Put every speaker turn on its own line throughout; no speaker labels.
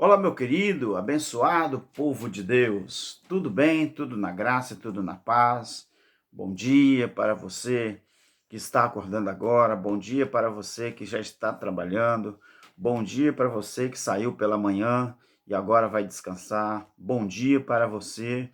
Olá, meu querido, abençoado povo de Deus. Tudo bem? Tudo na graça, tudo na paz. Bom dia para você que está acordando agora. Bom dia para você que já está trabalhando. Bom dia para você que saiu pela manhã e agora vai descansar. Bom dia para você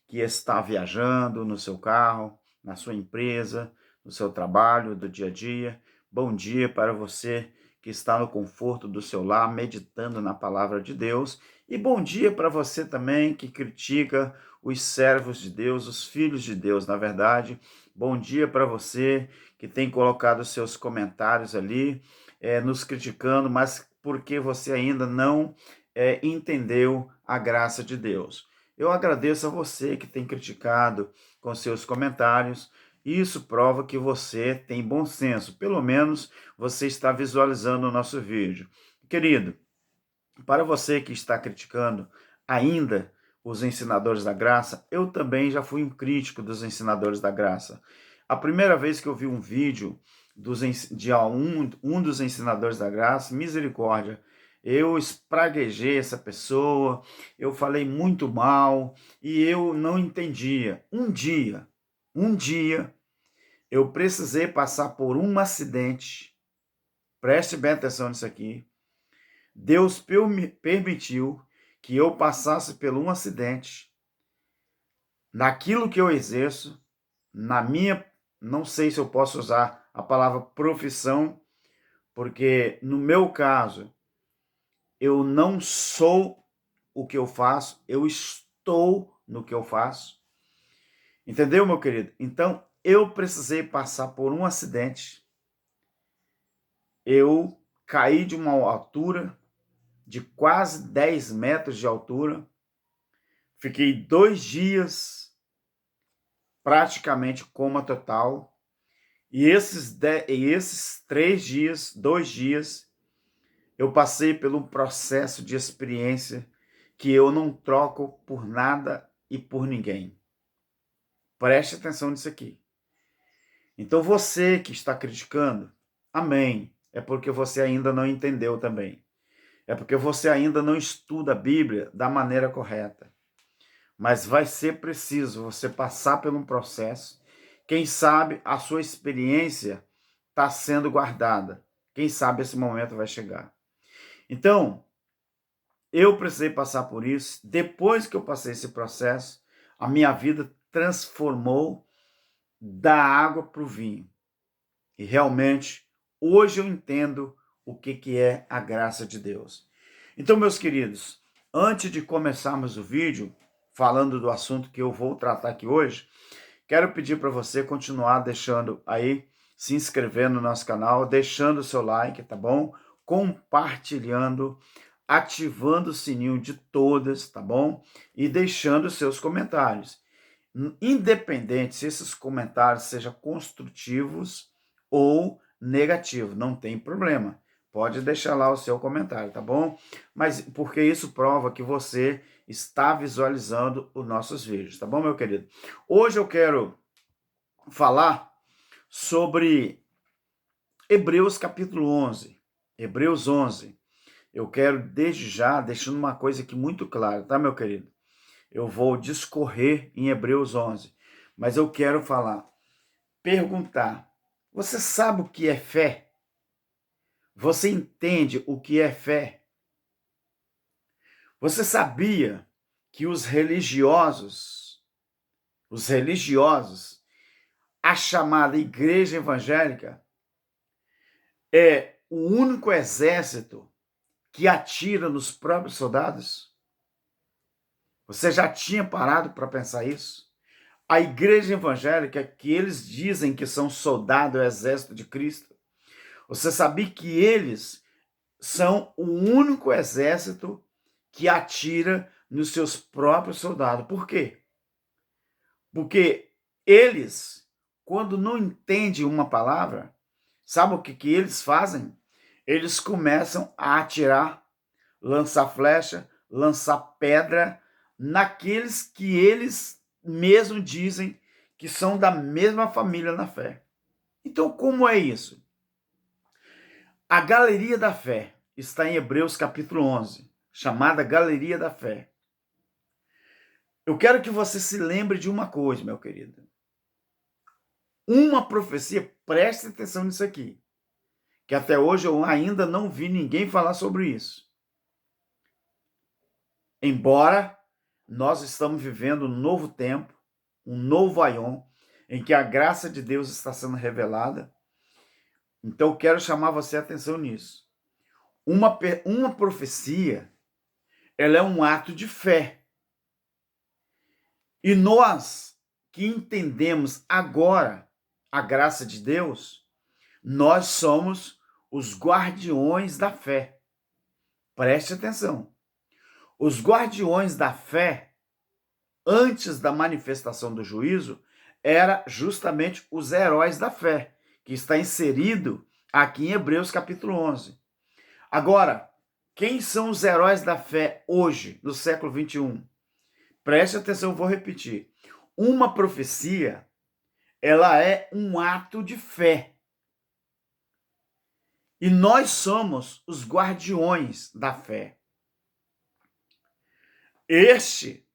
que está viajando no seu carro, na sua empresa, no seu trabalho do dia a dia. Bom dia para você que está no conforto do seu lar, meditando na palavra de Deus. E bom dia para você também que critica os servos de Deus, os filhos de Deus, na verdade. Bom dia para você que tem colocado seus comentários ali, nos criticando, mas porque você ainda não entendeu a graça de Deus. Eu agradeço a você que tem criticado com seus comentários. Isso prova que você tem bom senso. Pelo menos você está visualizando o nosso vídeo. Querido, para você que está criticando ainda os ensinadores da graça, eu também já fui um crítico dos ensinadores da graça. A primeira vez que eu vi um vídeo de um dos ensinadores da graça, misericórdia, eu espraguejei essa pessoa, eu falei muito mal e eu não entendia. Um dia, eu precisei passar por um acidente. Preste bem atenção nisso aqui. Deus permitiu que eu passasse por um acidente naquilo que eu exerço, na minha, não sei se eu posso usar a palavra profissão, porque no meu caso, eu não sou o que eu faço, eu estou no que eu faço. Entendeu, meu querido? Então, eu precisei passar por um acidente. Eu caí de uma altura de quase 10 metros de altura. Fiquei 2 dias praticamente coma total. E esses 3 dias, 2 dias, eu passei por um processo de experiência que eu não troco por nada e por ninguém. Preste atenção nisso aqui. Então você que está criticando, amém. É porque você ainda não entendeu também. É porque você ainda não estuda a Bíblia da maneira correta. Mas vai ser preciso você passar por um processo. Quem sabe a sua experiência está sendo guardada. Quem sabe esse momento vai chegar. Então, eu precisei passar por isso. Depois que eu passei esse processo, a minha vida transformou da água para o vinho. E realmente, hoje eu entendo o que é a graça de Deus. Então, meus queridos, antes de começarmos o vídeo, falando do assunto que eu vou tratar aqui hoje, quero pedir para você continuar deixando aí, se inscrevendo no nosso canal, deixando o seu like, tá bom? Compartilhando, ativando o sininho de todas, tá bom? E deixando os seus comentários. Independente se esses comentários sejam construtivos ou negativos, não tem problema. Pode deixar lá o seu comentário, tá bom? Mas porque isso prova que você está visualizando os nossos vídeos, tá bom, meu querido? Hoje eu quero falar sobre Hebreus capítulo 11. Hebreus 11. Eu quero desde já deixando uma coisa aqui muito clara, tá, meu querido? Eu vou discorrer em Hebreus 11, mas eu quero perguntar, você sabe o que é fé? Você entende o que é fé? Você sabia que os religiosos, a chamada igreja evangélica, é o único exército que atira nos próprios soldados? Você já tinha parado para pensar isso? A igreja evangélica, que eles dizem que são soldados do exército de Cristo, você sabia que eles são o único exército que atira nos seus próprios soldados? Por quê? Porque eles, quando não entendem uma palavra, sabe o que eles fazem? Eles começam a atirar, lançar flecha, lançar pedra naqueles que eles mesmo dizem que são da mesma família na fé. Então, como é isso? A galeria da fé está em Hebreus capítulo 11. chamada Galeria da Fé. Eu quero que você se lembre de uma coisa, meu querido. Uma profecia, preste atenção nisso aqui, que até hoje eu ainda não vi ninguém falar sobre isso. Embora nós estamos vivendo um novo tempo, um novo aion, em que a graça de Deus está sendo revelada. Então eu quero chamar você a atenção nisso. Uma profecia, ela é um ato de fé. E nós que entendemos agora a graça de Deus, nós somos os guardiões da fé. Preste atenção. Os guardiões da fé, antes da manifestação do juízo, era justamente os heróis da fé, que está inserido aqui em Hebreus capítulo 11. Agora, quem são os heróis da fé hoje, no século 21? Preste atenção, eu vou repetir. Uma profecia, ela é um ato de fé. E nós somos os guardiões da fé. Este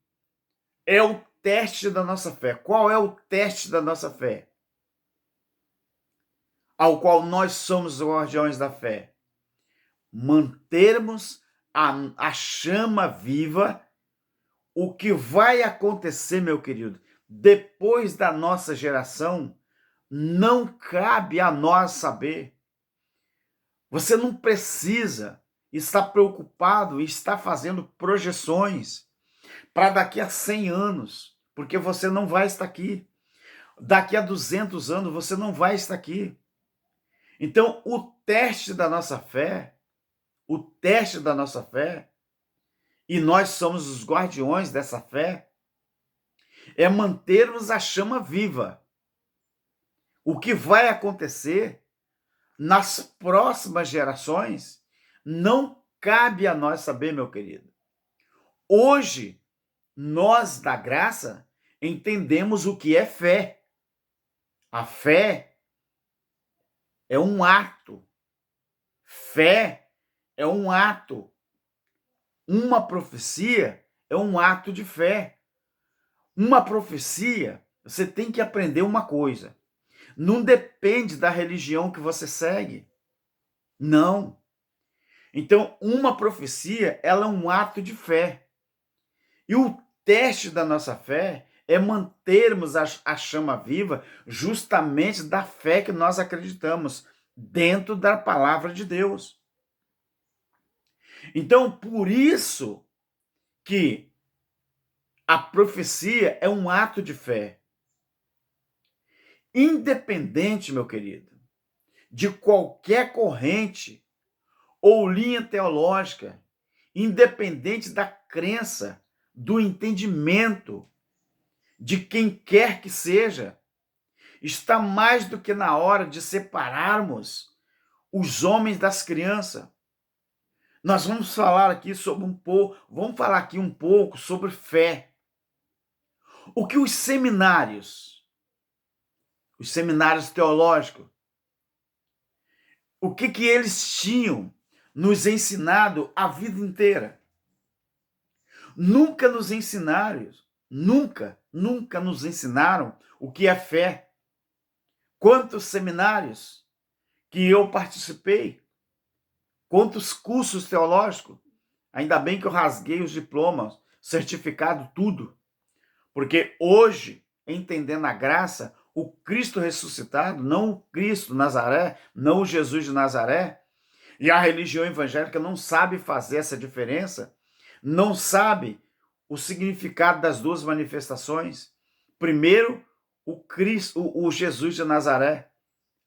é o teste da nossa fé. Qual é o teste da nossa fé? Ao qual nós somos os guardiões da fé. Mantermos a chama viva. O que vai acontecer, meu querido, depois da nossa geração, não cabe a nós saber. Você não precisa estar preocupado e estar fazendo projeções para daqui a 100 anos, porque você não vai estar aqui. Daqui a 200 anos você não vai estar aqui. Então, o teste da nossa fé, e nós somos os guardiões dessa fé, é mantermos a chama viva. O que vai acontecer nas próximas gerações não cabe a nós saber, meu querido. Hoje, nós da graça entendemos o que é fé. A fé é um ato. Fé é um ato. Uma profecia é um ato de fé. Uma profecia, você tem que aprender uma coisa. Não depende da religião que você segue. Não. Então, uma profecia, ela é um ato de fé. E o teste da nossa fé é mantermos a chama viva justamente da fé que nós acreditamos dentro da palavra de Deus. Então, por isso que a profecia é um ato de fé. Independente, meu querido, de qualquer corrente ou linha teológica, independente da crença, do entendimento de quem quer que seja, está mais do que na hora de separarmos os homens das crianças. Nós vamos falar aqui um pouco sobre fé. O que os seminários teológicos, o que eles tinham nos ensinado a vida inteira? Nunca nos ensinaram o que é fé. Quantos seminários que eu participei, quantos cursos teológicos, ainda bem que eu rasguei os diplomas, certificado, tudo, porque hoje, entendendo a graça, o Cristo ressuscitado, não o Cristo Nazaré, não o Jesus de Nazaré, e a religião evangélica não sabe fazer essa diferença, não sabe o significado das duas manifestações. Primeiro, o Cristo, o Jesus de Nazaré,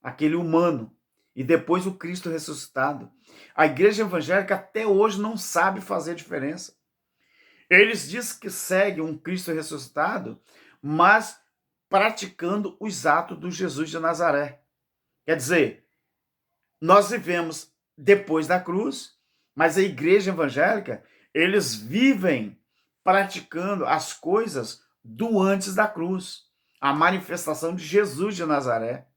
aquele humano, e depois o Cristo ressuscitado. A igreja evangélica até hoje não sabe fazer diferença. Eles dizem que seguem um Cristo ressuscitado, mas praticando os atos do Jesus de Nazaré. Quer dizer, nós vivemos depois da cruz, mas a igreja evangélica, eles vivem praticando as coisas do antes da cruz, a manifestação de Jesus de Nazaré.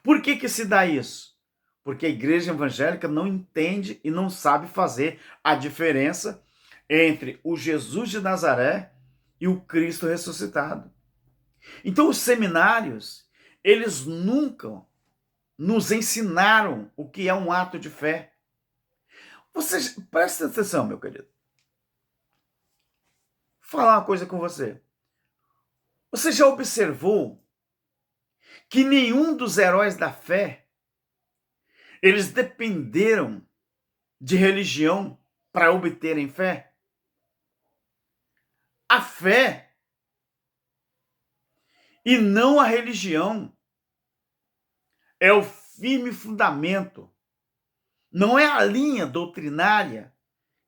Por que se dá isso? porque a igreja evangélica não entende e não sabe fazer a diferença entre o Jesus de Nazaré e o Cristo ressuscitado. Então, os seminários, eles nunca nos ensinaram o que é um ato de fé. Você, presta atenção, meu querido. Vou falar uma coisa com você. Você já observou que nenhum dos heróis da fé, eles dependeram de religião para obterem fé? A fé e não a religião é o firme fundamento. Não é a linha doutrinária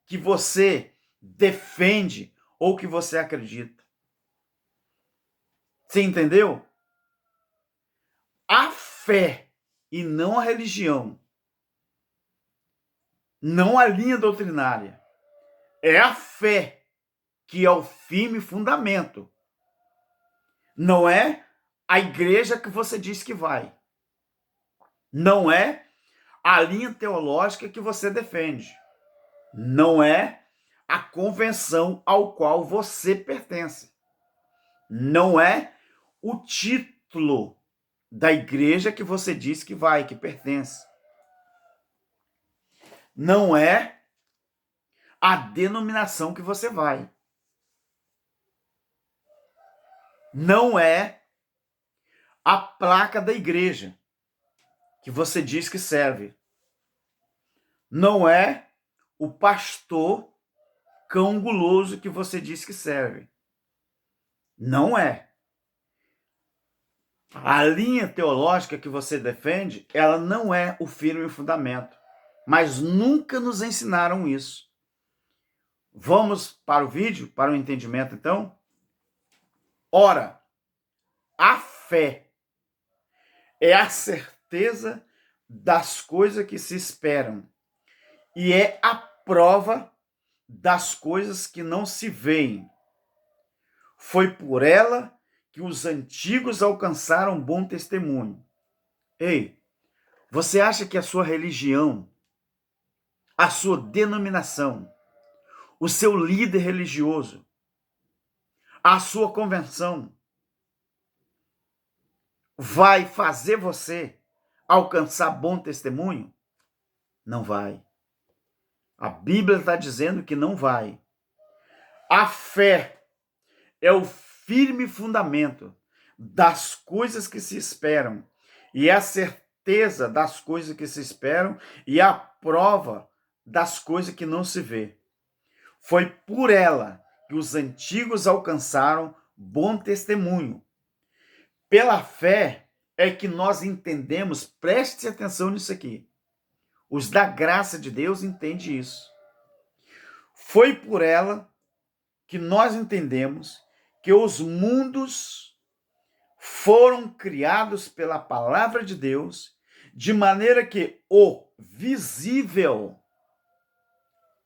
que você defende ou que você acredita. Você entendeu? A fé e não a religião, não a linha doutrinária, é a fé que é o firme fundamento. Não é a igreja que você diz que vai. Não é a linha teológica que você defende. Não é a convenção ao qual você pertence. Não é o título da igreja que você diz que vai, que pertence. Não é a denominação que você vai. Não é a placa da igreja que você diz que serve. Não é o pastor cão guloso que você diz que serve. Não é. A linha teológica que você defende, ela não é o firme fundamento. Mas nunca nos ensinaram isso. Vamos para o vídeo, para o entendimento, então? Ora, a fé é a certeza das coisas que se esperam e é a prova das coisas que não se veem. Foi por ela que os antigos alcançaram bom testemunho. Ei, você acha que a sua religião, a sua denominação, o seu líder religioso, a sua convenção vai fazer você alcançar bom testemunho? Não vai. A Bíblia está dizendo que não vai. A fé é o firme fundamento das coisas que se esperam e é a certeza das coisas que se esperam e a prova das coisas que não se vê. Foi por ela que os antigos alcançaram bom testemunho. Pela fé é que nós entendemos, preste atenção nisso aqui. Os da graça de Deus entendem isso. Foi por ela que nós entendemos que os mundos foram criados pela palavra de Deus, de maneira que o visível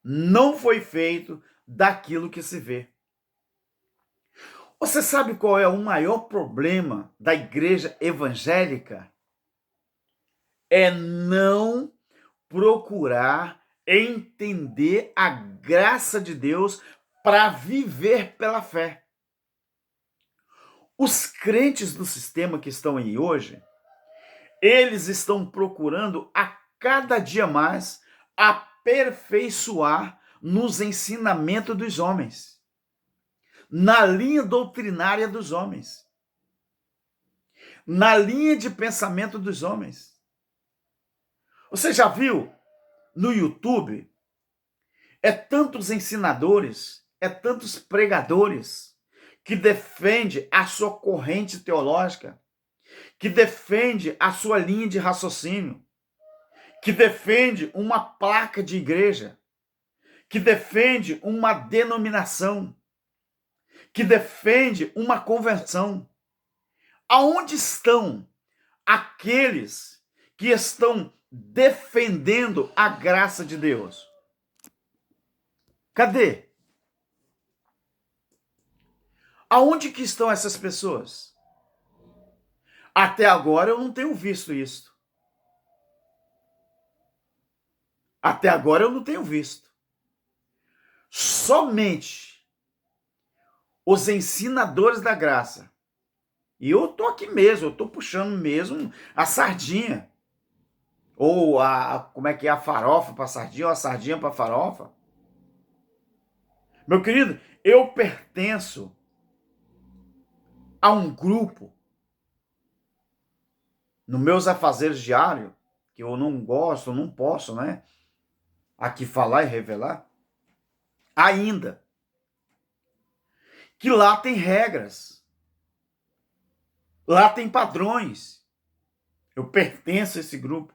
não foi feito daquilo que se vê. Você sabe qual é o maior problema da igreja evangélica? É não procurar entender a graça de Deus para viver pela fé. Os crentes do sistema que estão aí hoje, eles estão procurando a cada dia mais aperfeiçoar nos ensinamentos dos homens, na linha doutrinária dos homens, na linha de pensamento dos homens. Você já viu no YouTube? É tantos ensinadores, é tantos pregadores que defende a sua corrente teológica, que defende a sua linha de raciocínio, que defende uma placa de igreja, que defende uma denominação, que defende uma conversão. Aonde estão aqueles que estão defendendo a graça de Deus? Cadê? Aonde que estão essas pessoas? Até agora eu não tenho visto isso. Até agora eu não tenho visto. Somente os ensinadores da graça. E eu tô aqui mesmo, eu tô puxando mesmo a sardinha. Ou como é que é, a farofa para sardinha, ou a sardinha para farofa. Meu querido, eu pertenço a um grupo nos meus afazeres diários, que eu não gosto, não posso, né, aqui falar e revelar, ainda, que lá tem regras, lá tem padrões. Eu pertenço a esse grupo.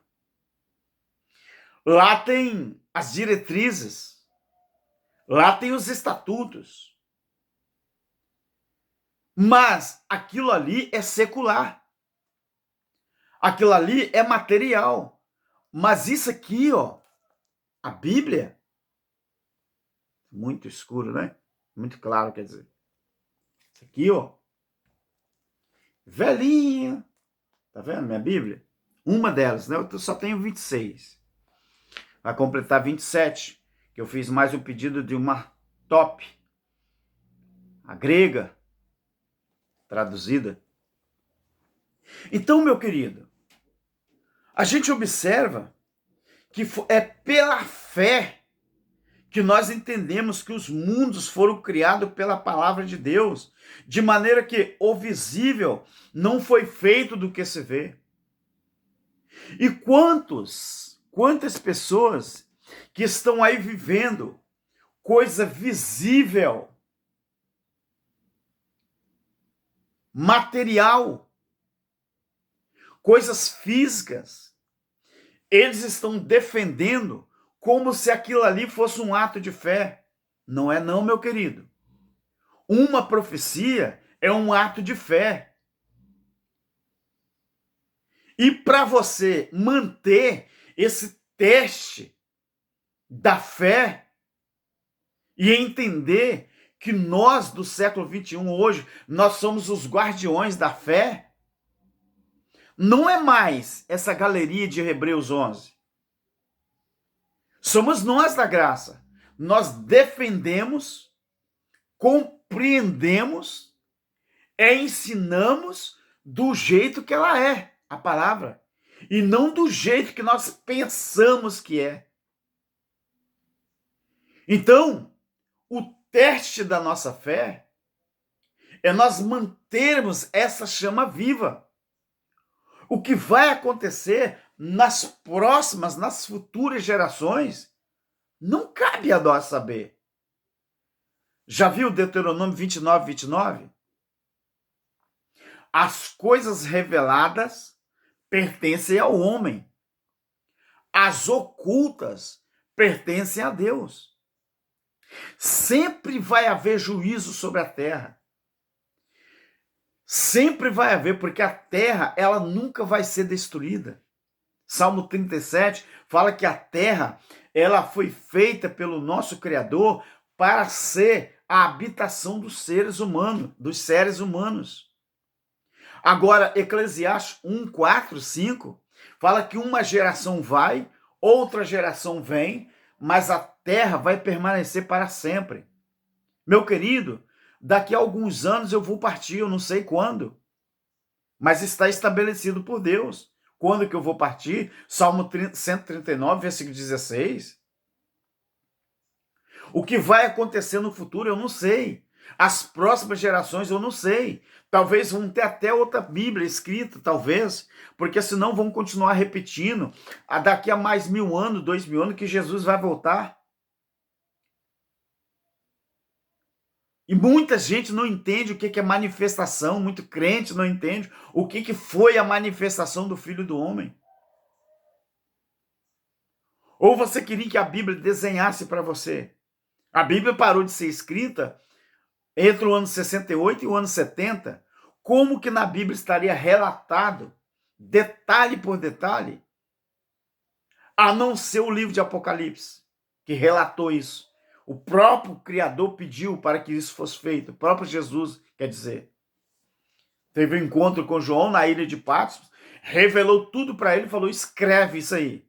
Lá tem as diretrizes, lá tem os estatutos. Mas aquilo ali é secular. Aquilo ali é material. Mas isso aqui, ó, a Bíblia, muito escuro, né? Muito claro, quer dizer. Isso aqui, ó, velhinha. Tá vendo minha Bíblia? Uma delas, né? Eu só tenho 26. Vai completar 27, que eu fiz mais um pedido de uma top, a grega, traduzida. Então, meu querido, a gente observa que é pela fé que nós entendemos que os mundos foram criados pela palavra de Deus, de maneira que o visível não foi feito do que se vê. E quantas pessoas que estão aí vivendo coisa visível, material, coisas físicas, eles estão defendendo como se aquilo ali fosse um ato de fé. Não é não, meu querido. Uma profecia é um ato de fé. E para você manter esse teste da fé e entender que nós do século 21 hoje, nós somos os guardiões da fé, não é mais essa galeria de Hebreus 11. Somos nós da graça. Nós defendemos, compreendemos, ensinamos do jeito que ela é, a palavra, e não do jeito que nós pensamos que é. Então, o teste da nossa fé é nós mantermos essa chama viva. O que vai acontecer nas próximas, nas futuras gerações, não cabe a nós saber. Já viu Deuteronômio 29, 29? As coisas reveladas pertencem ao homem. As ocultas pertencem a Deus. Sempre vai haver juízo sobre a terra. Sempre vai haver, porque a terra, ela nunca vai ser destruída. Salmo 37 fala que a terra, ela foi feita pelo nosso Criador para ser a habitação dos seres humanos, Agora, Eclesiastes 1, 4, 5, fala que uma geração vai, outra geração vem, mas a terra vai permanecer para sempre. Meu querido, daqui a alguns anos eu vou partir, eu não sei quando, mas está estabelecido por Deus. Quando que eu vou partir? Salmo 139, versículo 16. O que vai acontecer no futuro eu não sei. As próximas gerações eu não sei. Talvez vão ter até outra Bíblia escrita, talvez, porque senão vão continuar repetindo daqui a mais 1000 anos, 2000 anos, que Jesus vai voltar. E muita gente não entende o que é manifestação, muito crente não entende o que foi a manifestação do Filho do Homem. Ou você queria que a Bíblia desenhasse para você? A Bíblia parou de ser escrita entre o ano 68 e o ano 70. Como que na Bíblia estaria relatado, detalhe por detalhe, a não ser o livro de Apocalipse, que relatou isso? O próprio Criador pediu para que isso fosse feito. O próprio Jesus, quer dizer. Teve um encontro com João na ilha de Patmos, revelou tudo para ele e falou, escreve isso aí.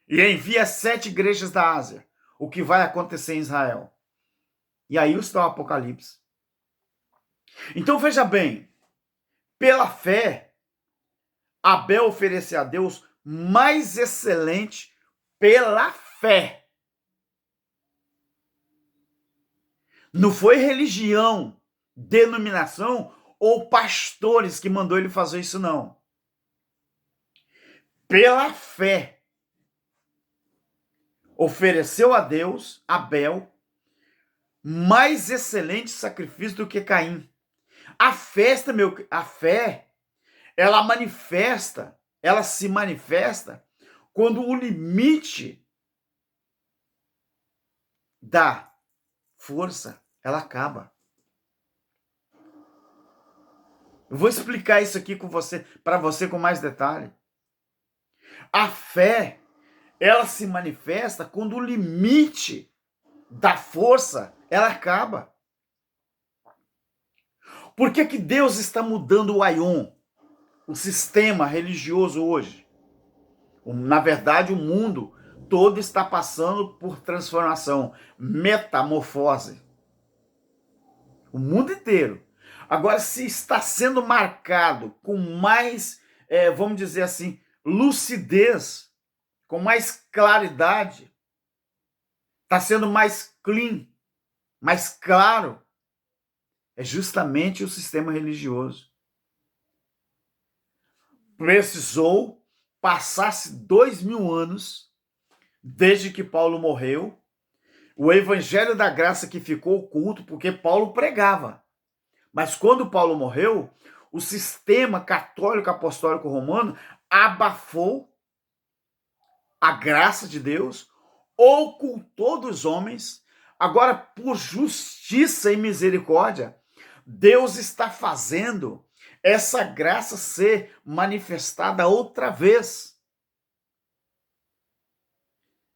e envia as 7 igrejas da Ásia, o que vai acontecer em Israel. E aí está o Apocalipse. Então veja bem, pela fé, Abel ofereceu a Deus mais excelente pela fé. Não foi religião, denominação ou pastores que mandou ele fazer isso, não. Pela fé, ofereceu a Deus, Abel, mais excelente sacrifício do que Caim. A fé, ela se manifesta quando o limite da força, ela acaba. Eu vou explicar isso aqui para você com mais detalhe. A fé, ela se manifesta quando o limite da força, ela acaba. Por que que Deus está mudando o Aion, o sistema religioso hoje? Na verdade, o mundo todo está passando por transformação, metamorfose. O mundo inteiro. Agora, se está sendo marcado com mais, vamos dizer assim, lucidez, com mais claridade, está sendo mais clean, mais claro, é justamente o sistema religioso. Precisou passar-se 2000 anos desde que Paulo morreu, o evangelho da graça que ficou oculto, porque Paulo pregava. Mas quando Paulo morreu, o sistema católico apostólico romano abafou a graça de Deus, ocultou dos homens. Agora, por justiça e misericórdia, Deus está fazendo essa graça ser manifestada outra vez.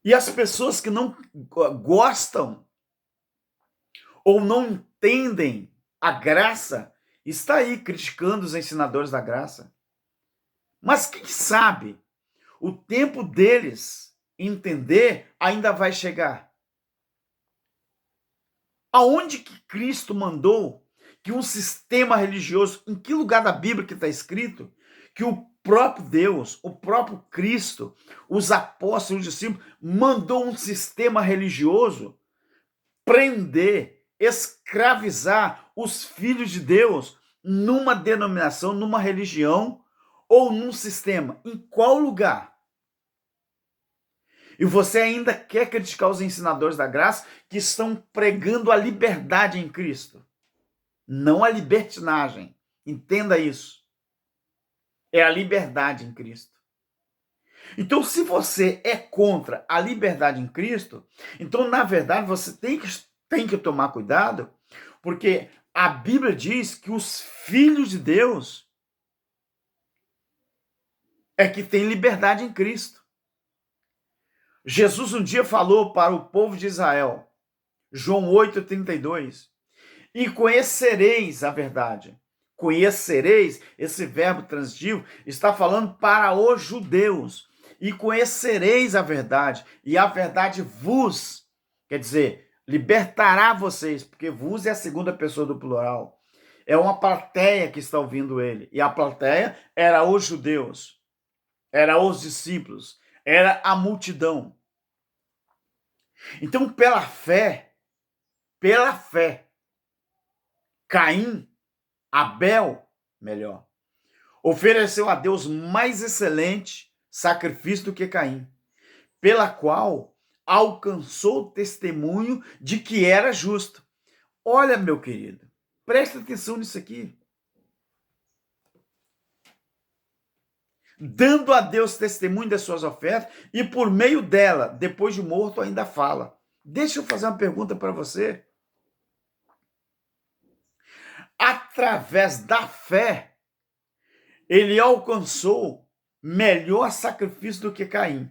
E as pessoas que não gostam ou não entendem a graça, está aí criticando os ensinadores da graça. Mas quem sabe o tempo deles entender ainda vai chegar. Aonde que Cristo mandou que um sistema religioso, em que lugar da Bíblia que está escrito, que o próprio Deus, o próprio Cristo, os apóstolos, os discípulos, mandou um sistema religioso prender, escravizar os filhos de Deus numa denominação, numa religião ou num sistema? Em qual lugar? E você ainda quer criticar os ensinadores da graça que estão pregando a liberdade em Cristo, não a libertinagem. Entenda isso. É a liberdade em Cristo. Então, se você é contra a liberdade em Cristo, então, na verdade, você tem que tomar cuidado, porque a Bíblia diz que os filhos de Deus é que têm liberdade em Cristo. Jesus um dia falou para o povo de Israel, João 8,32, e conhecereis a verdade. Conhecereis, esse verbo transitivo, está falando para os judeus. E conhecereis a verdade, e a verdade vos, quer dizer, libertará vocês, porque vos é a segunda pessoa do plural. É uma plateia que está ouvindo ele. E a plateia era os judeus, era os discípulos, era a multidão. Então, pela fé, Caim, Abel, melhor, ofereceu a Deus mais excelente sacrifício do que Caim, pela qual alcançou o testemunho de que era justo. Olha, meu querido, presta atenção nisso aqui. Dando a Deus testemunho das suas ofertas e por meio dela, depois de morto, ainda fala. Deixa eu fazer uma pergunta para você. Através da fé, ele alcançou melhor sacrifício do que Caim.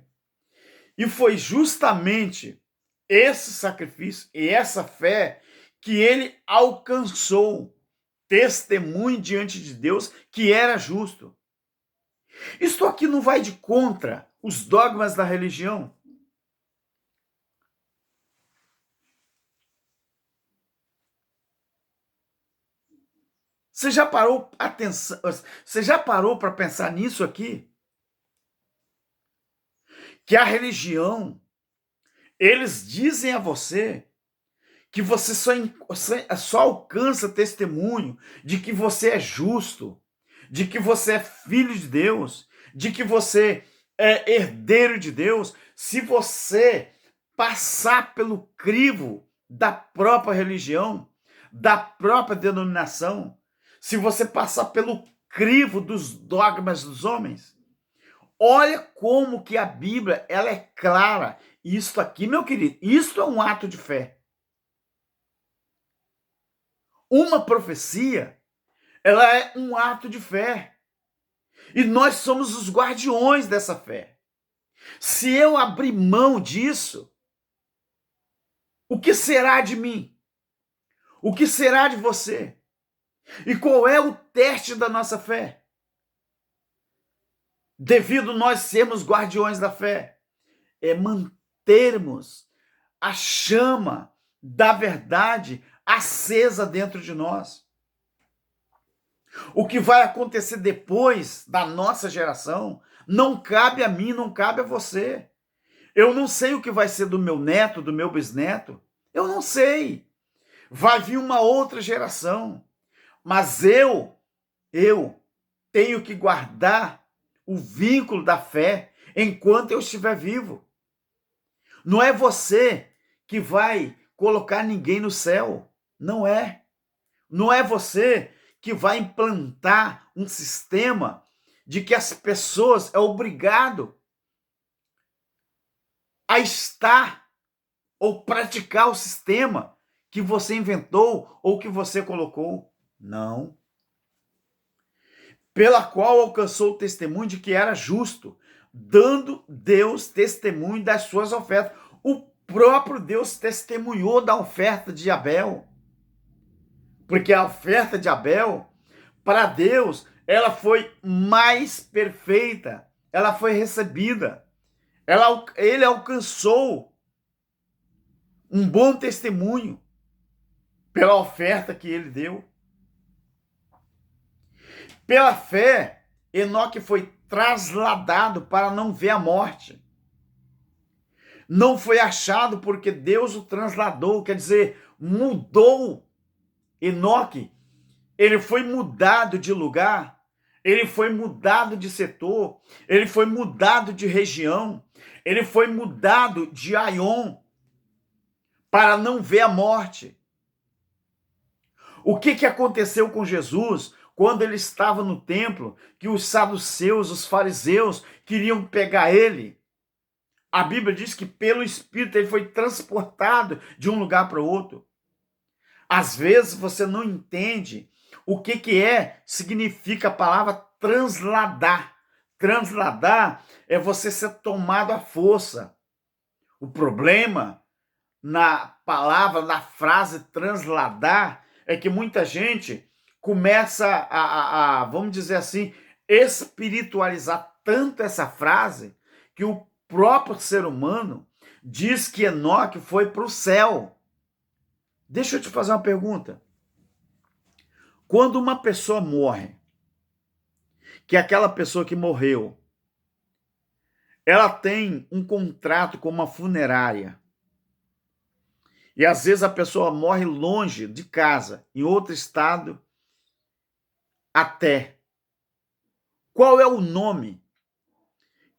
E foi justamente esse sacrifício e essa fé que ele alcançou testemunho diante de Deus que era justo. Isto aqui não vai de contra os dogmas da religião. Você já parou atenção? Você já parou para pensar nisso aqui? Que a religião, eles dizem a você que você só alcança testemunho de que você é justo, de que você é filho de Deus, de que você é herdeiro de Deus, se você passar pelo crivo da própria religião, da própria denominação, se você passar pelo crivo dos dogmas dos homens. Olha como que a Bíblia ela é clara. Isto aqui, meu querido, isto é um ato de fé. Uma profecia, ela é um ato de fé. E nós somos os guardiões dessa fé. Se eu abrir mão disso, o que será de mim? O que será de você? E qual é o teste da nossa fé? Devido nós sermos guardiões da fé, é mantermos a chama da verdade acesa dentro de nós. O que vai acontecer depois da nossa geração não cabe a mim, não cabe a você. Eu não sei o que vai ser do meu neto, do meu bisneto. Eu não sei. Vai vir uma outra geração. Mas eu tenho que guardar o vínculo da fé enquanto eu estiver vivo. Não é você que vai colocar ninguém no céu. Não é. Não é você que vai implantar um sistema de que as pessoas é obrigado a estar ou praticar o sistema que você inventou ou que você colocou. Não. Pela qual alcançou o testemunho de que era justo, dando Deus testemunho das suas ofertas. O próprio Deus testemunhou da oferta de Abel. Porque a oferta de Abel, para Deus, ela foi mais perfeita. Ela foi recebida. Ele alcançou um bom testemunho pela oferta que ele deu. Pela fé, Enoque foi trasladado para não ver a morte. Não foi achado porque Deus o trasladou, quer dizer, mudou. Enoque, ele foi mudado de lugar, ele foi mudado de setor, ele foi mudado de região, ele foi mudado de Aion para não ver a morte. O que aconteceu com Jesus quando ele estava no templo, que os saduceus, os fariseus queriam pegar ele? A Bíblia diz que pelo Espírito ele foi transportado de um lugar para o outro. Às vezes você não entende o que significa a palavra transladar. Transladar é você ser tomado à força. O problema na palavra, na frase transladar, é que muita gente começa vamos dizer assim, espiritualizar tanto essa frase que o próprio ser humano diz que Enoque foi para o céu. Deixa eu te fazer uma pergunta. Quando uma pessoa morre, que é aquela pessoa que morreu, ela tem um contrato com uma funerária. E às vezes a pessoa morre longe de casa, em outro estado, até. Qual é o nome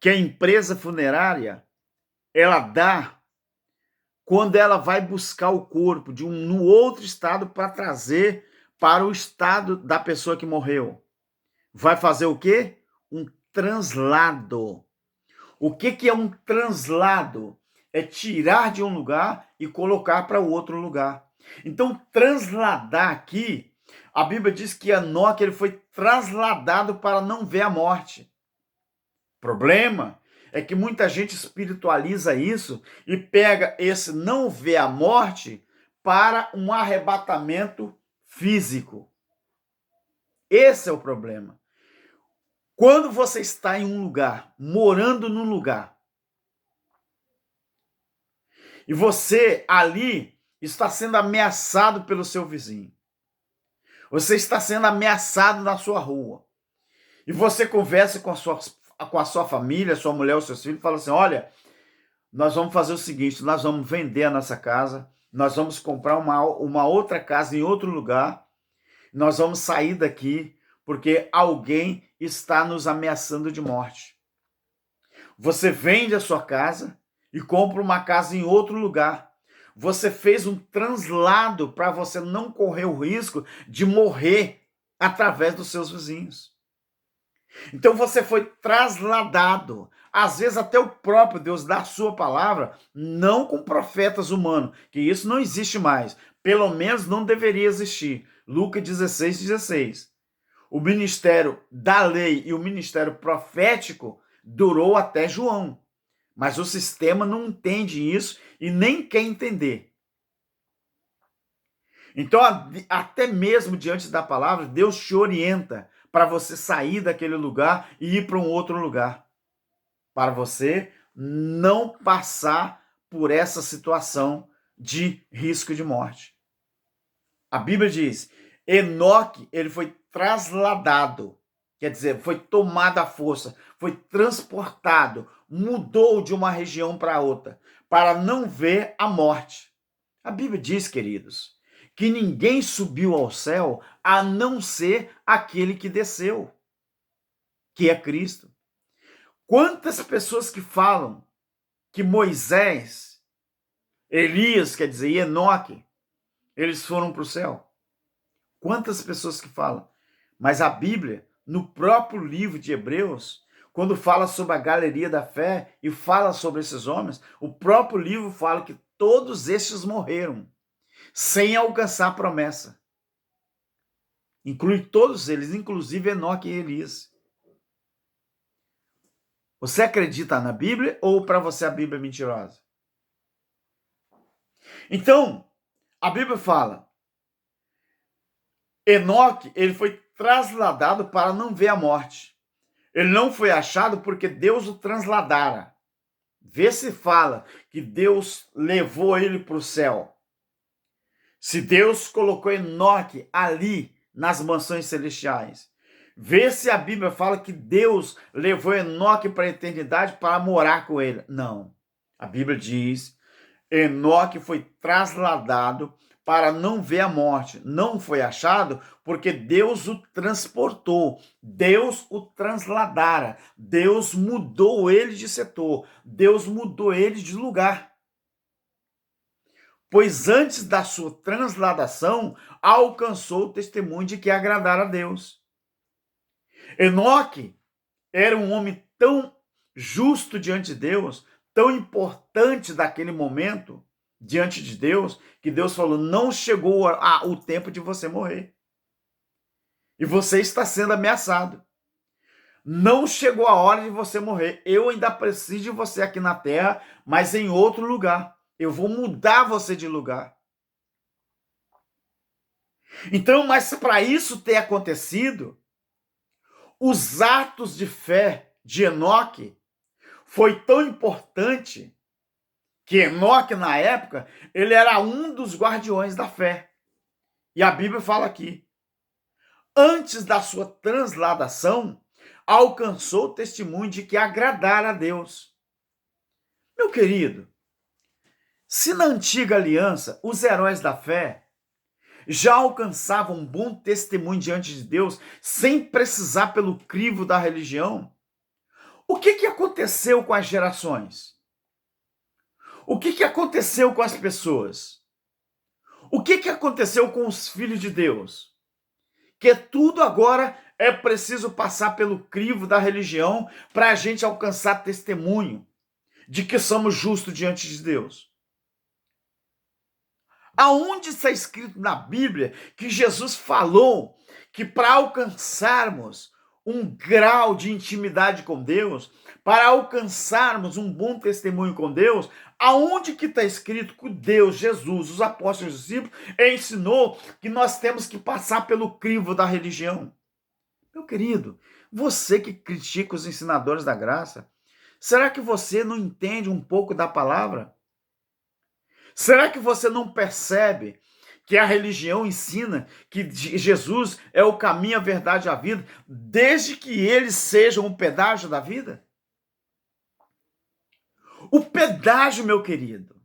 que a empresa funerária ela dá quando ela vai buscar o corpo no outro estado para trazer para o estado da pessoa que morreu? Vai fazer o quê? Um translado. O que é um translado? É tirar de um lugar e colocar para outro lugar. Então, transladar aqui, a Bíblia diz que Enoque ele foi trasladado para não ver a morte. O problema é que muita gente espiritualiza isso e pega esse não ver a morte para um arrebatamento físico. Esse é o problema. Quando você está em um lugar, morando num lugar, e você ali está sendo ameaçado pelo seu vizinho, você está sendo ameaçado na sua rua, e você conversa com a sua família, sua mulher, os seus filhos, e fala assim: olha, nós vamos fazer o seguinte, nós vamos vender a nossa casa, nós vamos comprar uma outra casa em outro lugar, nós vamos sair daqui porque alguém está nos ameaçando de morte. Você vende a sua casa e compra uma casa em outro lugar. Você fez um translado para você não correr o risco de morrer através dos seus vizinhos. Então você foi trasladado. Às vezes até o próprio Deus dá a sua palavra, não com profetas humanos, que isso não existe mais. Pelo menos não deveria existir. Lucas 16:16. O ministério da lei e o ministério profético durou até João. Mas o sistema não entende isso e nem quer entender. Então, até mesmo diante da palavra, Deus te orienta para você sair daquele lugar e ir para um outro lugar. Para você não passar por essa situação de risco de morte. A Bíblia diz: Enoque, ele foi trasladado, quer dizer, foi tomado à força, foi transportado, mudou de uma região para outra, para não ver a morte. A Bíblia diz, queridos, que ninguém subiu ao céu a não ser aquele que desceu, que é Cristo. Quantas pessoas que falam que Moisés, Elias, quer dizer, e Enoque, eles foram para o céu? Quantas pessoas que falam? Mas a Bíblia, no próprio livro de Hebreus, quando fala sobre a galeria da fé e fala sobre esses homens, o próprio livro fala que todos estes morreram sem alcançar a promessa. Inclui todos eles, inclusive Enoque e Elias. Você acredita na Bíblia ou para você a Bíblia é mentirosa? Então, a Bíblia fala, Enoque, ele foi trasladado para não ver a morte. Ele não foi achado porque Deus o transladara. Vê se fala que Deus levou ele para o céu. Se Deus colocou Enoque ali nas mansões celestiais. Vê se a Bíblia fala que Deus levou Enoque para a eternidade para morar com ele. Não. A Bíblia diz: Enoque foi trasladado para não ver a morte. Não foi achado porque Deus o transportou. Deus o transladara. Deus mudou ele de setor. Deus mudou ele de lugar. Pois antes da sua transladação, alcançou o testemunho de que agradara a Deus. Enoque era um homem tão justo diante de Deus, tão importante daquele momento diante de Deus, que Deus falou: não chegou o tempo de você morrer. E você está sendo ameaçado. Não chegou a hora de você morrer. Eu ainda preciso de você aqui na terra, mas em outro lugar. Eu vou mudar você de lugar. Então, mas para isso ter acontecido, os atos de fé de Enoque foi tão importante que Enoque, na época, ele era um dos guardiões da fé. E a Bíblia fala aqui, antes da sua transladação, alcançou o testemunho de que agradara a Deus. Meu querido, se na antiga aliança os heróis da fé já alcançavam um bom testemunho diante de Deus sem precisar pelo crivo da religião, o que aconteceu com as gerações? O que aconteceu com as pessoas? O que aconteceu com os filhos de Deus? Que tudo agora é preciso passar pelo crivo da religião para a gente alcançar testemunho de que somos justos diante de Deus. Aonde está escrito na Bíblia que Jesus falou que para alcançarmos um grau de intimidade com Deus, para alcançarmos um bom testemunho com Deus, aonde que está escrito que Deus, Jesus, os apóstolos e os discípulos ensinou que nós temos que passar pelo crivo da religião? Meu querido, Você que critica os ensinadores da graça, será que você não entende um pouco da palavra? Será que você não percebe que a religião ensina que Jesus é o caminho, a verdade e a vida, desde que ele seja um pedágio da vida? O pedágio, meu querido,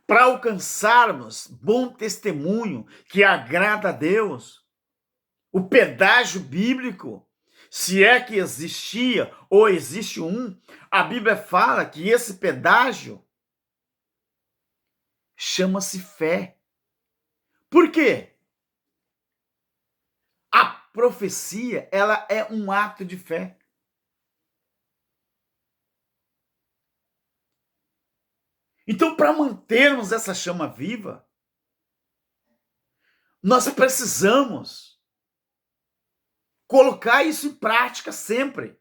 para alcançarmos bom testemunho que agrada a Deus, o pedágio bíblico, se é que existia ou existe um, a Bíblia fala que esse pedágio chama-se fé. Por quê? A profecia, ela é um ato de fé. Então, para mantermos essa chama viva, nós precisamos colocar isso em prática sempre.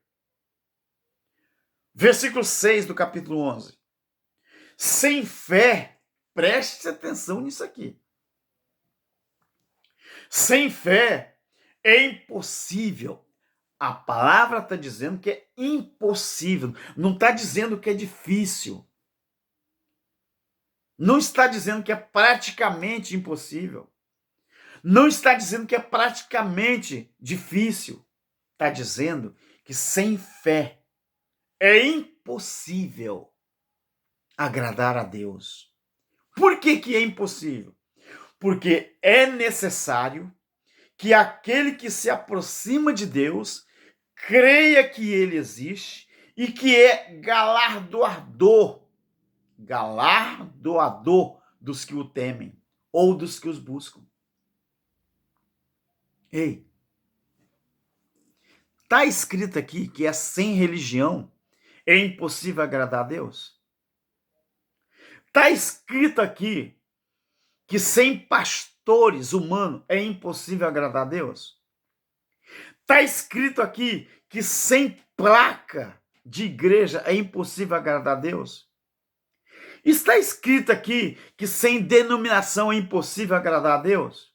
Versículo 6 do capítulo 11. Sem fé, preste atenção nisso aqui. Sem fé é impossível. A palavra está dizendo que é impossível. Não está dizendo que é difícil. Não está dizendo que é praticamente impossível. Não está dizendo que é praticamente difícil. Está dizendo que sem fé é impossível agradar a Deus. Por que que é impossível? Porque é necessário que aquele que se aproxima de Deus creia que ele existe e que é galardoador dos que o temem ou dos que os buscam. Ei, está escrito aqui que é sem religião é impossível agradar a Deus? Está escrito aqui que sem pastores humanos é impossível agradar a Deus? Está escrito aqui que sem placa de igreja é impossível agradar a Deus? Está escrito aqui que sem denominação é impossível agradar a Deus?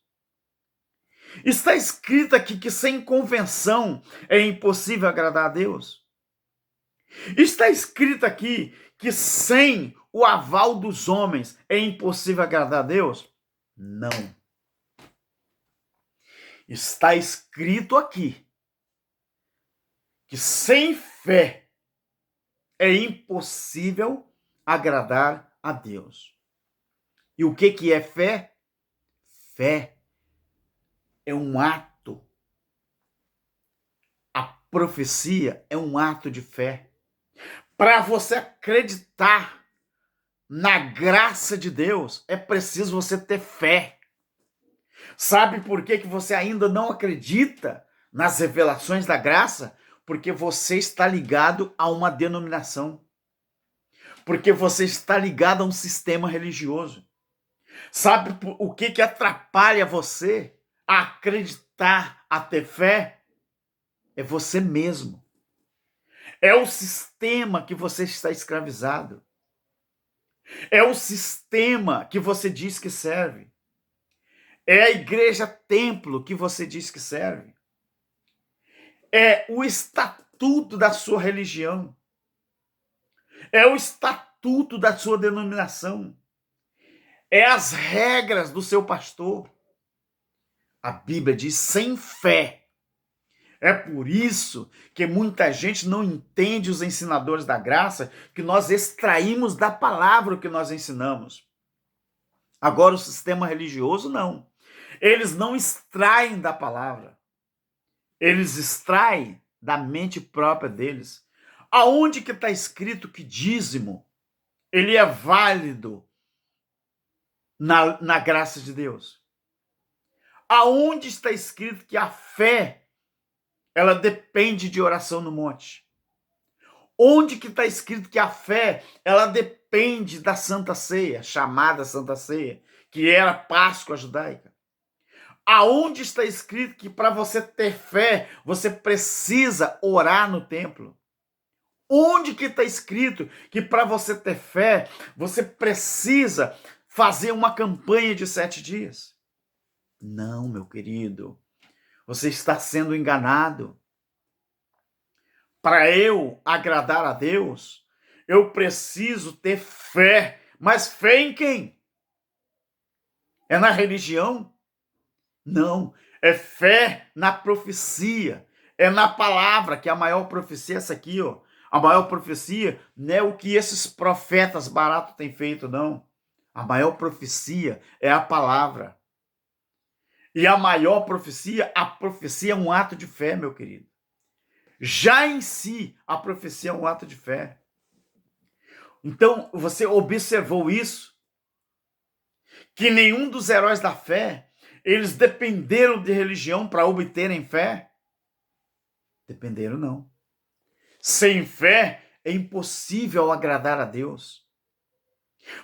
Está escrito aqui que sem convenção é impossível agradar a Deus? Está escrito aqui que sem o aval dos homens é impossível agradar a Deus? Não. Está escrito aqui que sem fé é impossível agradar a Deus. E o que é fé? Fé é um ato. A profecia é um ato de fé. Para você acreditar na graça de Deus, é preciso você ter fé. Sabe por que você ainda não acredita nas revelações da graça? Porque você está ligado a uma denominação. Porque você está ligado a um sistema religioso. Sabe o que atrapalha você a acreditar, a ter fé? É você mesmo. É o sistema que você está escravizado. É o sistema que você diz que serve. É a igreja templo que você diz que serve. É o estatuto da sua religião. É o estatuto da sua denominação. É as regras do seu pastor. A Bíblia diz sem fé. É por isso que muita gente não entende os ensinadores da graça, que nós extraímos da palavra o que nós ensinamos. Agora, o sistema religioso, não. Eles não extraem da palavra. Eles extraem da mente própria deles. Aonde que está escrito que dízimo ele é válido na graça de Deus? Aonde está escrito que a fé ela depende de oração no monte? Onde que está escrito que a fé ela depende da Santa Ceia, chamada Santa Ceia, que era a Páscoa judaica? Aonde está escrito que para você ter fé, você precisa orar no templo? Onde que está escrito que para você ter fé, você precisa fazer uma campanha de 7 dias? Não, meu querido. Você está sendo enganado. para eu agradar a Deus, eu preciso ter fé. Mas fé em quem? É na religião? Não. É fé na profecia. É na palavra, que é a maior profecia, essa aqui, ó. A maior profecia não é o que esses profetas baratos têm feito, não. A maior profecia é a palavra. E a maior profecia, a profecia é um ato de fé, meu querido. Já em si, a profecia é um ato de fé. Então, você observou isso? Que nenhum dos heróis da fé, eles dependeram de religião para obterem fé? Dependeram, não. Sem fé, é impossível agradar a Deus.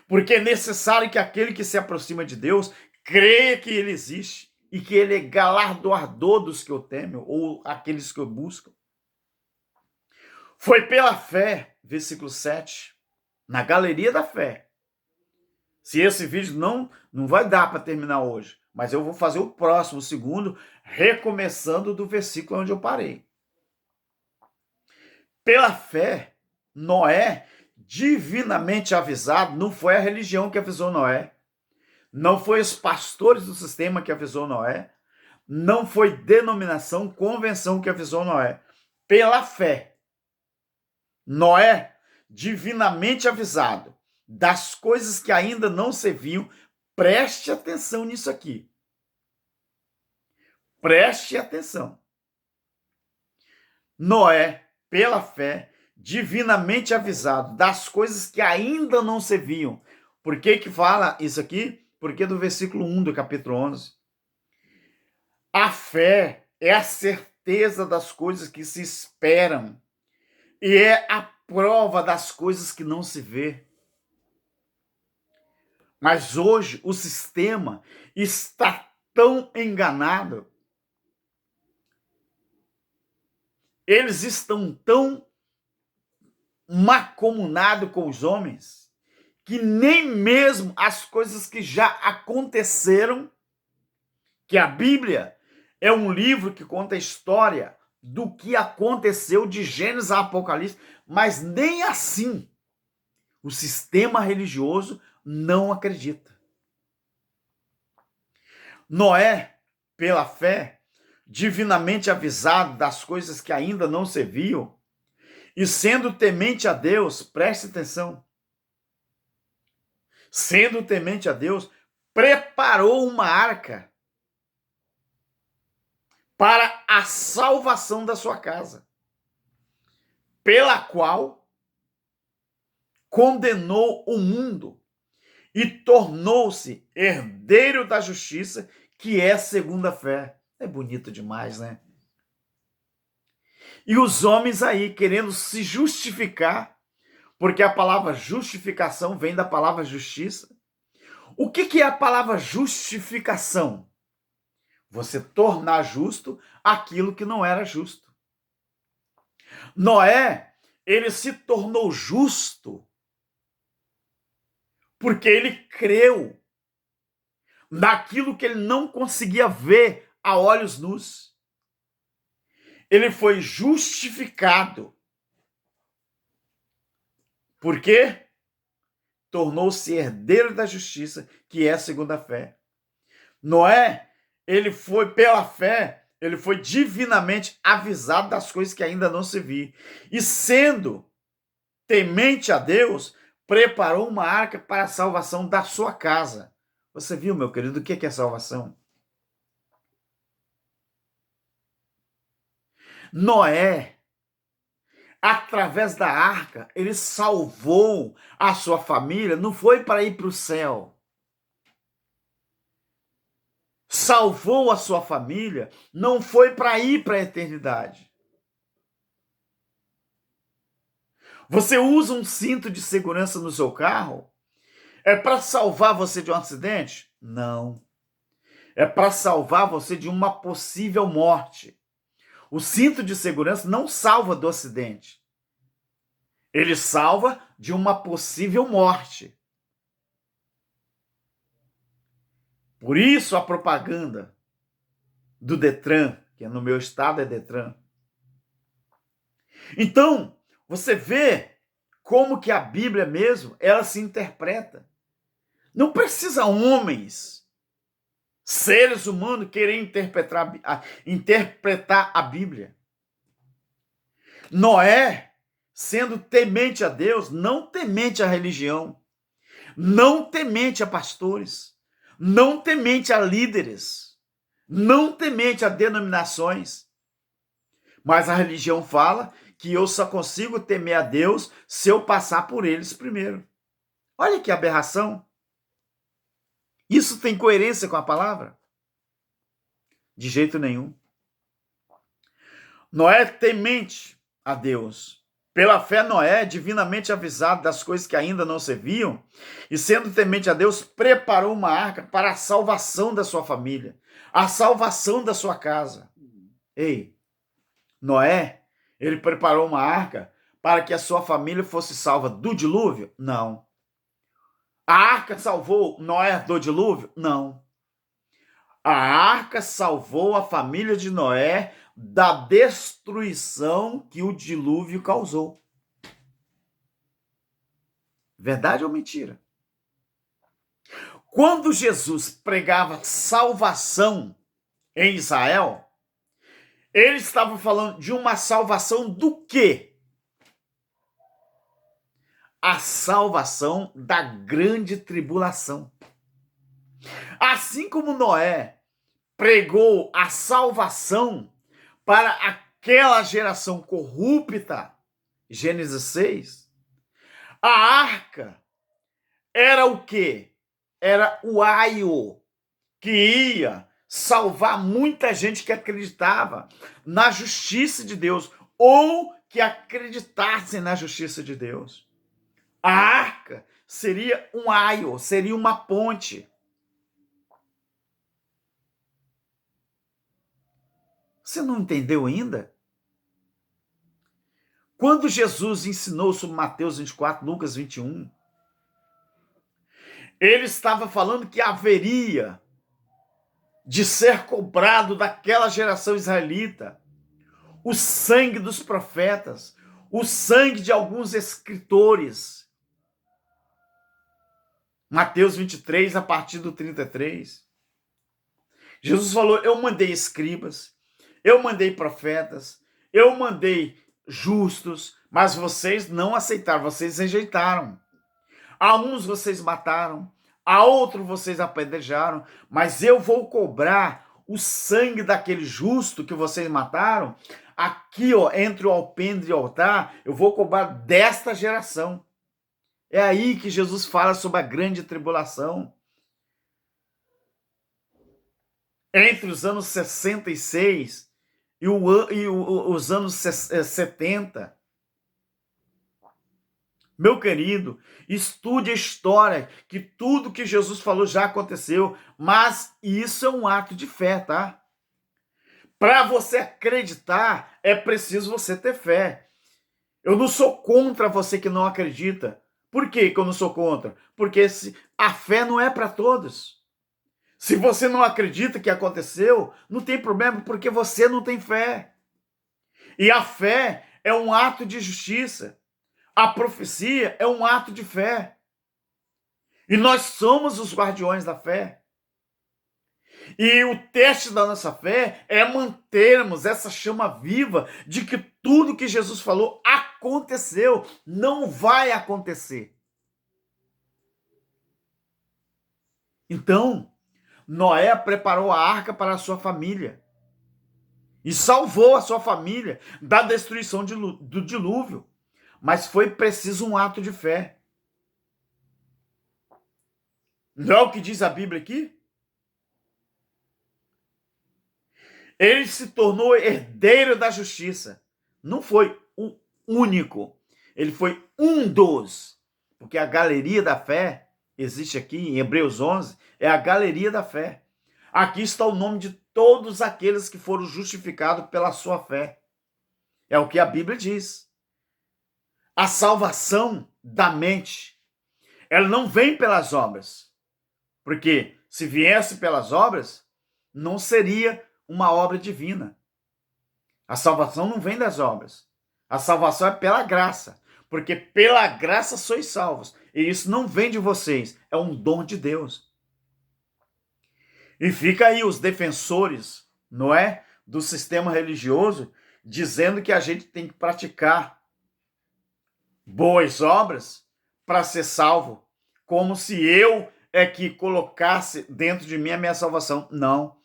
Porque é necessário que aquele que se aproxima de Deus creia que ele existe e que ele é galardoador dos que o temem, ou aqueles que o buscam. Foi pela fé, versículo 7, na galeria da fé. Se esse vídeo não vai dar para terminar hoje, mas eu vou fazer o próximo, o segundo, recomeçando do versículo onde eu parei. Pela fé, Noé, divinamente avisado, não foi a religião que avisou Noé, não foi os pastores do sistema que avisou Noé, não foi denominação, convenção que avisou Noé. Pela fé, Noé, divinamente avisado das coisas que ainda não se viam, preste atenção nisso aqui. Preste atenção. Noé, pela fé, divinamente avisado das coisas que ainda não se viam. Por que que fala isso aqui? Porque do versículo 1 do capítulo 11. A fé é a certeza das coisas que se esperam e é a prova das coisas que não se vê. Mas hoje o sistema está tão enganado, eles estão tão macomunados com os homens, que nem mesmo as coisas que já aconteceram, que a Bíblia é um livro que conta a história do que aconteceu de Gênesis a Apocalipse, mas nem assim o sistema religioso não acredita. Noé, pela fé, divinamente avisado das coisas que ainda não se viam, e sendo temente a Deus, preste atenção, sendo temente a Deus, preparou uma arca para a salvação da sua casa, pela qual condenou o mundo e tornou-se herdeiro da justiça, que é segundo a fé. É bonito demais, né? E os homens aí querendo se justificar, porque a palavra justificação vem da palavra justiça. O que é a palavra justificação? Você tornar justo aquilo que não era justo. Noé, ele se tornou justo porque ele creu naquilo que ele não conseguia ver a olhos nus. Ele foi justificado. Por quê? Tornou-se herdeiro da justiça, que é segundo a fé. Noé, ele foi pela fé, ele foi divinamente avisado das coisas que ainda não se viam. E sendo temente a Deus, preparou uma arca para a salvação da sua casa. Você viu, meu querido, o que é salvação? Noé, através da arca, ele salvou a sua família, não foi para ir para o céu. Salvou a sua família, não foi para ir para a eternidade. Você usa um cinto de segurança no seu carro? É para salvar você de um acidente? Não. É para salvar você de uma possível morte. O cinto de segurança não salva do acidente. Ele salva de uma possível morte. Por isso a propaganda do Detran, que no meu estado é Detran, Então, você vê como que a Bíblia mesmo, ela se interpreta. Não precisa homens, seres humanos, querer interpretar a Bíblia. Noé, sendo temente a Deus, não temente à religião, não temente a pastores, não temente a líderes, não temente a denominações. Mas a religião fala que eu só consigo temer a Deus se eu passar por eles primeiro. Olha que aberração. Isso tem coerência com a palavra? De jeito nenhum. Noé temente a Deus. Pela fé, Noé, divinamente avisado das coisas que ainda não se viam, e sendo temente a Deus, preparou uma arca para a salvação da sua família, a salvação da sua casa. Ei, Noé, ele preparou uma arca para que a sua família fosse salva do dilúvio? Não. A arca salvou Noé do dilúvio? Não. A arca salvou a família de Noé da destruição que o dilúvio causou. Verdade ou mentira? Quando Jesus pregava salvação em Israel, ele estava falando de uma salvação do quê? A salvação da grande tribulação. Assim como Noé pregou a salvação para aquela geração corrupta, Gênesis 6, a arca era o quê? Era o aio que ia salvar muita gente que acreditava na justiça de Deus ou que acreditasse na justiça de Deus. A arca seria um aio, seria uma ponte. Você não entendeu ainda? Quando Jesus ensinou sobre Mateus 24, Lucas 21, ele estava falando que haveria de ser cobrado daquela geração israelita o sangue dos profetas, o sangue de alguns escritores. Mateus 23, a partir do 33. Jesus falou, eu mandei escribas, eu mandei profetas, eu mandei justos, mas vocês não aceitaram, vocês rejeitaram. A uns vocês mataram, a outros vocês apedrejaram, mas eu vou cobrar o sangue daquele justo que vocês mataram, aqui, ó, entre o alpendre e o altar, eu vou cobrar desta geração. É aí que Jesus fala sobre a grande tribulação. Entre os anos 66 e os anos 70. Meu querido, estude a história, que tudo que Jesus falou já aconteceu, mas isso é um ato de fé, tá? Para você acreditar, é preciso você ter fé. Eu não sou contra você que não acredita. Por que eu não sou contra? Porque a fé não é para todos. Se você não acredita que aconteceu, não tem problema, porque você não tem fé. E a fé é um ato de justiça. A profecia é um ato de fé. E nós somos os guardiões da fé. E o teste da nossa fé é mantermos essa chama viva de que tudo que Jesus falou aconteceu, não vai acontecer. Então, Noé preparou a arca para a sua família e salvou a sua família da destruição do dilúvio. Mas foi preciso um ato de fé. Não é o que diz a Bíblia aqui? Ele se tornou herdeiro da justiça. Não foi o único. Ele foi um dos. Porque a galeria da fé existe aqui em Hebreus 11, é a galeria da fé. Aqui está o nome de todos aqueles que foram justificados pela sua fé. É o que a Bíblia diz. A salvação da mente, ela não vem pelas obras. Porque se viesse pelas obras, não seria uma obra divina. A salvação não vem das obras. A salvação é pela graça, porque pela graça sois salvos. E isso não vem de vocês, é um dom de Deus. E fica aí os defensores, não é, do sistema religioso, dizendo que a gente tem que praticar boas obras para ser salvo, como se eu é que colocasse dentro de mim a minha salvação. Não.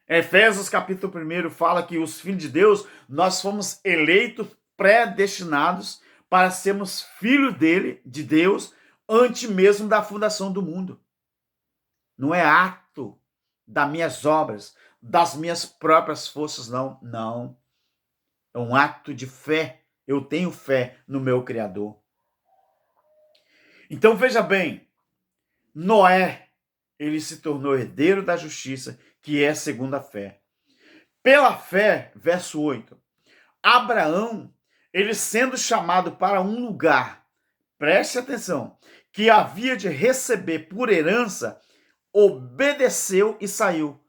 Efésios capítulo 1 fala que os filhos de Deus, nós fomos eleitos, predestinados para sermos filhos dele, de Deus, antes mesmo da fundação do mundo. Não é ato das minhas obras, das minhas próprias forças, não. Não. É um ato de fé. Eu tenho fé no meu Criador. Então veja bem, Noé, ele se tornou herdeiro da justiça, que é segundo a fé. Pela fé, verso 8, Abraão, ele sendo chamado para um lugar, preste atenção, que havia de receber por herança, obedeceu e saiu.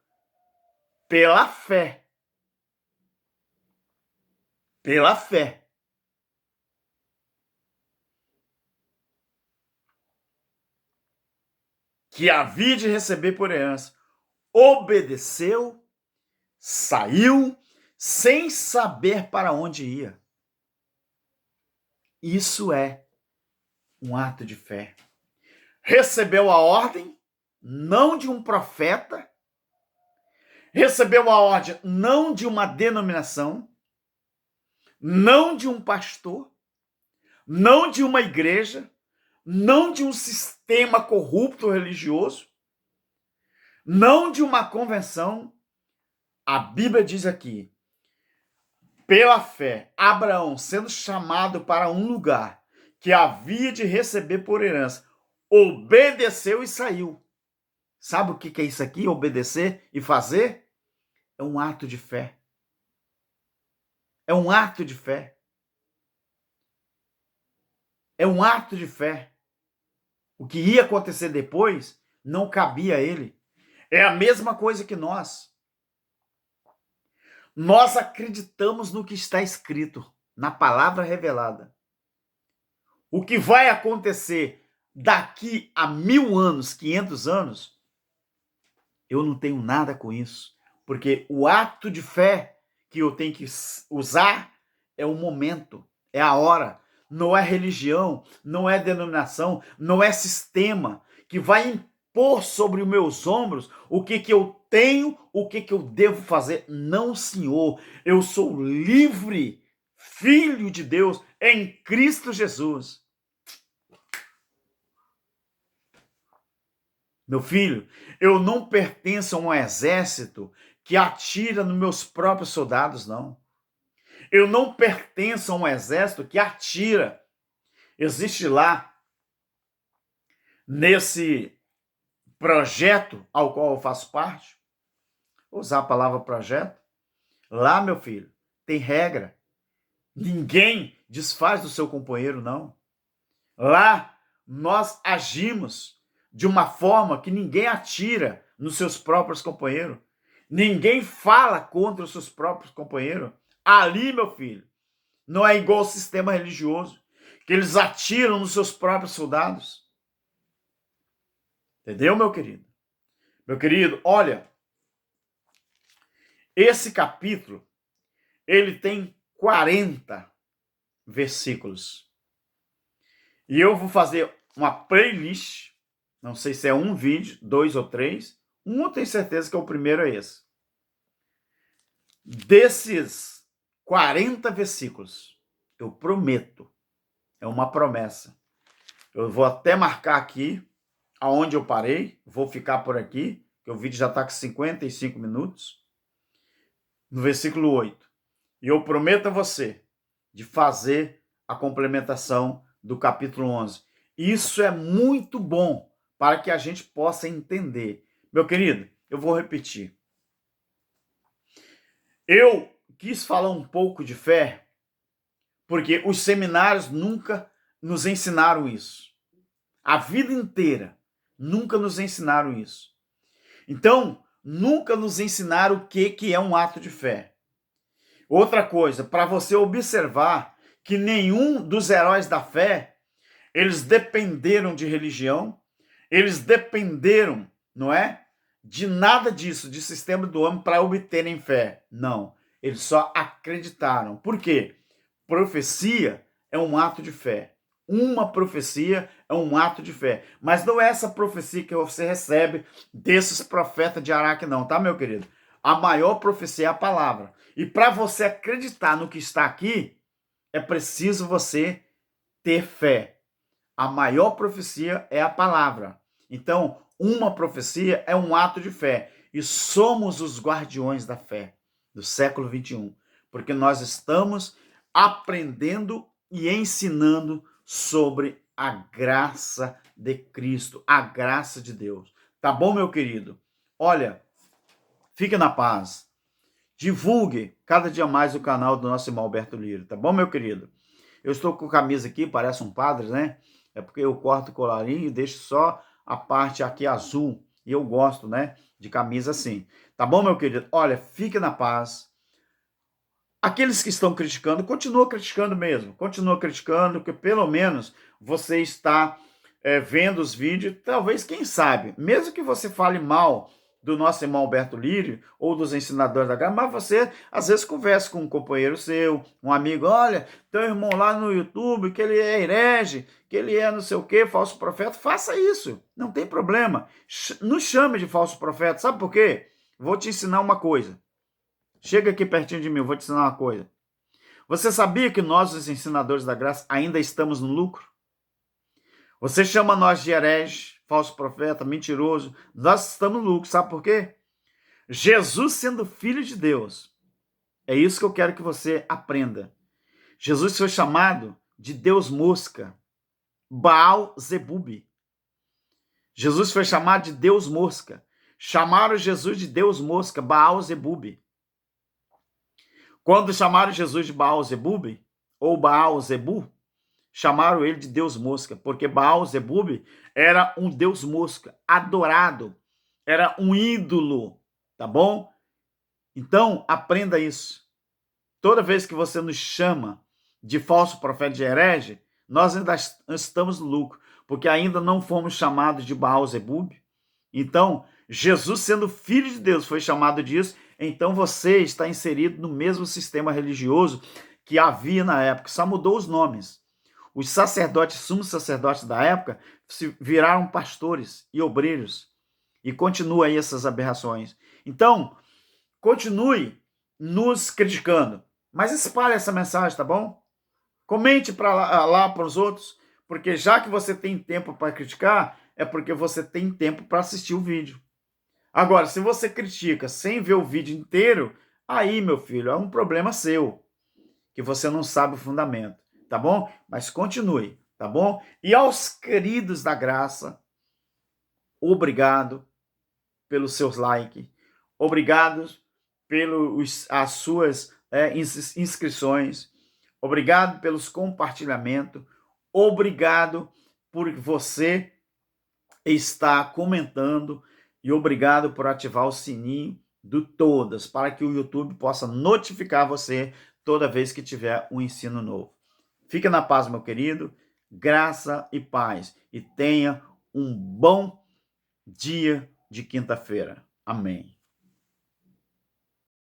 Pela fé. Pela fé. Que havia de receber por herança, obedeceu, saiu, sem saber para onde ia. Isso é um ato de fé. Recebeu a ordem, não de um profeta, recebeu a ordem não de uma denominação, não de um pastor, não de uma igreja, não de um sistema corrupto religioso, não de uma convenção. A Bíblia diz aqui, pela fé, Abraão, sendo chamado para um lugar que havia de receber por herança, obedeceu e saiu. Sabe o que é isso aqui? Obedecer e fazer? É um ato de fé. É um ato de fé. É um ato de fé. O que ia acontecer depois não cabia a ele. É a mesma coisa que nós. Nós acreditamos no que está escrito, na palavra revelada. O que vai acontecer daqui a 1000 anos, 500 anos, eu não tenho nada com isso. Porque o ato de fé que eu tenho que usar é o momento, é a hora. Não é religião, não é denominação, não é sistema que vai impor sobre os meus ombros o que eu tenho, o que eu devo fazer. Não, Senhor. Eu sou livre, filho de Deus, em Cristo Jesus. Meu filho, eu não pertenço a um exército que atira nos meus próprios soldados, não. Eu não pertenço a um exército que atira. Existe lá, nesse projeto ao qual eu faço parte, vou usar a palavra projeto, lá, meu filho, tem regra. Ninguém desfaz do seu companheiro, não. Lá, nós agimos de uma forma que ninguém atira nos seus próprios companheiros. Ninguém fala contra os seus próprios companheiros. Ali, meu filho, não é igual ao sistema religioso, que eles atiram nos seus próprios soldados. Entendeu, meu querido? Meu querido, olha, esse capítulo, ele tem 40 versículos. E eu vou fazer uma playlist, não sei se é um vídeo, 2 ou 3, eu tenho certeza que é o primeiro é esse. Desses 40 versículos, eu prometo, é uma promessa. Eu vou até marcar aqui aonde eu parei, vou ficar por aqui, que o vídeo já está com 55 minutos, no versículo 8. E eu prometo a você de fazer a complementação do capítulo 11. Isso é muito bom para que a gente possa entender. Meu querido, eu vou repetir. Eu quis falar um pouco de fé, porque os seminários nunca nos ensinaram isso. A vida inteira nunca nos ensinaram isso. Então, nunca nos ensinaram o que é um ato de fé. Outra coisa, para você observar que nenhum dos heróis da fé, eles dependeram de religião, eles dependeram, não é? De nada disso, de sistema do homem para obterem fé. Não, eles só acreditaram. Por quê? Profecia é um ato de fé. Uma profecia é um ato de fé. Mas não é essa profecia que você recebe desses profetas de Araque, não, tá, meu querido? A maior profecia é a palavra. E para você acreditar no que está aqui, é preciso você ter fé. A maior profecia é a palavra. Então, uma profecia é um ato de fé. E somos os guardiões da fé do século 21. Porque nós estamos aprendendo e ensinando sobre a graça de Cristo, a graça de Deus. Tá bom, meu querido? Olha, fique na paz. Divulgue cada dia mais o canal do nosso irmão Alberto Lira, tá bom, meu querido? Eu estou com camisa aqui, parece um padre, né? É porque eu corto o colarinho e deixo só a parte aqui azul. E eu gosto, né, de camisa assim. Tá bom, meu querido? Olha, fique na paz. Aqueles que estão criticando, continua criticando mesmo. Continua criticando, que pelo menos você está vendo os vídeos. Talvez, quem sabe, mesmo que você fale mal do nosso irmão Alberto Lírio ou dos ensinadores da graça, mas você às vezes conversa com um companheiro seu, um amigo, olha, tem um irmão lá no YouTube que ele é herege, que ele é não sei o que, falso profeta, faça isso, não tem problema. Não chame de falso profeta, sabe por quê? Vou te ensinar uma coisa. Chega aqui pertinho de mim, eu vou te ensinar uma coisa. Você sabia que nós, os ensinadores da graça, ainda estamos no lucro? Você chama nós de herege, falso profeta, mentiroso. Nós estamos no lucro, sabe por quê? Jesus sendo filho de Deus. É isso que eu quero que você aprenda. Jesus foi chamado de Deus mosca, Baal Zebub. Jesus foi chamado de Deus mosca. Chamaram Jesus de Deus mosca, Baal Zebub. Quando chamaram Jesus de Baal Zebub, ou Baal Zebu, chamaram ele de Deus mosca, porque Baal Zebub era um Deus mosca, adorado, era um ídolo, tá bom? Então, aprenda isso. Toda vez que você nos chama de falso profeta de herege, nós ainda estamos no lucro, porque ainda não fomos chamados de Baal Zebub. Então, Jesus sendo filho de Deus foi chamado disso, então você está inserido no mesmo sistema religioso que havia na época, só mudou os nomes. Os sacerdotes, sumos sacerdotes da época, se viraram pastores e obreiros. E continua aí essas aberrações. Então, continue nos criticando, mas espalhe essa mensagem, tá bom? Comente lá para os outros, porque já que você tem tempo para criticar, é porque você tem tempo para assistir o vídeo. Agora, se você critica sem ver o vídeo inteiro, aí, meu filho, é um problema seu, que você não sabe o fundamento, tá bom? Mas continue, tá bom? E aos queridos da graça, obrigado pelos seus likes, obrigado pelas suas inscrições, obrigado pelos compartilhamentos, obrigado por você estar comentando e obrigado por ativar o sininho do todas, para que o YouTube possa notificar você toda vez que tiver um ensino novo. Fica na paz, meu querido, graça e paz, e tenha um bom dia de quinta-feira. Amém.